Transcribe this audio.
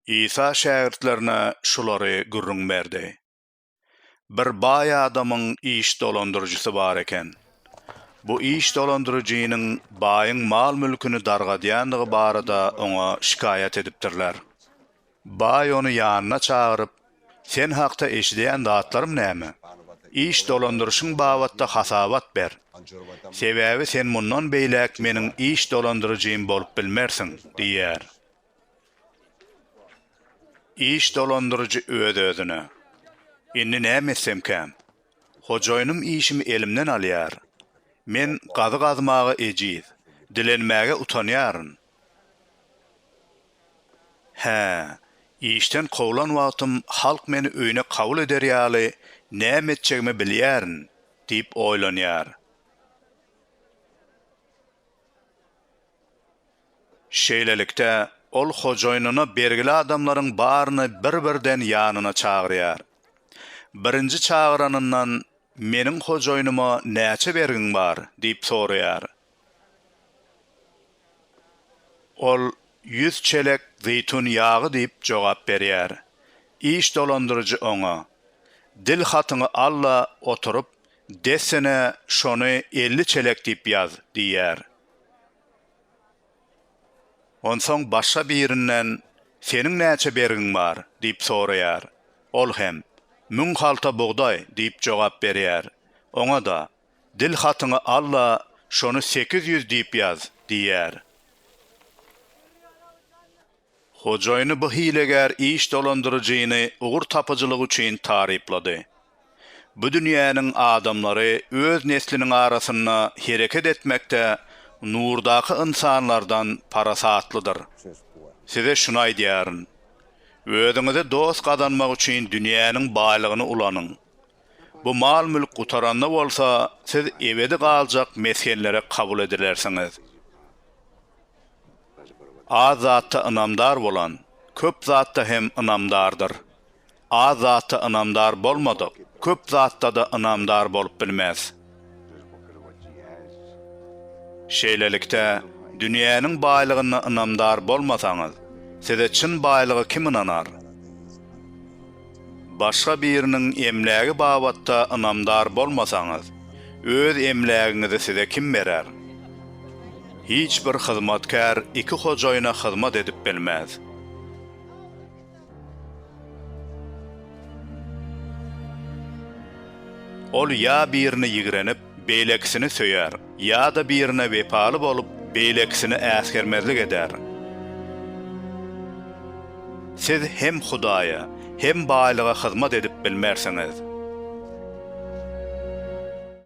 İsa şägirdlerine şulary gürrüň berdi. Bir bay adamyň iş dolandyrjysy bar eken. Bu iş dolandyrjynyň baýyň mal mülküni dargadýandygy barada oňa şikayet edipdirler. Bay onu ýanyna çağırıp, "Sen hakda eşidýän zatlarym näme? İş dolandyrşyň babatda hasabat ber. Sebäbi sen mundan beýlek meniň iş dolandyrjym bolup bilmersiň" diýär. İş dolandyrjy öz-özüne: "Indi näme etsem käm? Hojaýynym işimi elimden alýar. Men gazy gazmagy ejiz, dilenmäge utanýaryn. İşten kowulan wagtym halk meni öýüne kabul eder ýaly näme etjegimi bilýärin" diýip oýlanýar. Şeýlelikde ol hojaýynyna bergili adamlaryň baryny bir-birden ýanyna çagyrýar. Birinji çagyranyňdan "Meniň hojaýynyma näçe bergiň bar?" diýip soraýar. Ol 100 çelek zeytun ýagy diýip jogap berýär. İş dolandyrjy oňa: "Dil hatyňy alla oturup, desene şonu 50 çelek diýip ýaz" diýär. Onsoň başga birinden "Seniň näçe bergiň bar?" diýip soraýar. Ol hem 1000 halta bugday diýip jogap berýär. Oňa da "Dil hatyňy alla şonu 800 diýip ýaz" diýär. Hojaýyny bu hileger iş dolandyrjyny ugur tapyjylygy üçin taryplady. Bu dünýäniň adamlary öz nesliniň arasyna hereket etmekde nurdaky insanlardan parasatlydyr. Size şunu aýdýaryn: özüňize dost kazanmak üçin dünýäniň baýlygyny ulanyň. Bu mal mülk gutaranda bolsa, siz ebedi galjak meskenlere kabul edilersiňiz. Az zatda ynamdar bolan, köp zatda hem ynamdardyr. Az zatda ynamdar bolmadyk, köp zatda da ynamdar bolup bilmez. Şeýlelikde, dünýäniň baýlygyna ynamdar bolmasaňyz, size çyn baýlygy kim ynanar? Başga biriniň emlägi babatda ynamdar bolmasaňyz, öz emlägiňizi size kim berer? Hiç bir hyzmatkar iki hojaýyna hyzmat edip bilmez. Ol ýa birini ýigrenip, beýleksini söýär, ýa da birine wepaly bolup, beýleksini äsgermezlik eder. Siz hem Hudaýa, hem baýlyga hyzmat edip bilmersiňiz.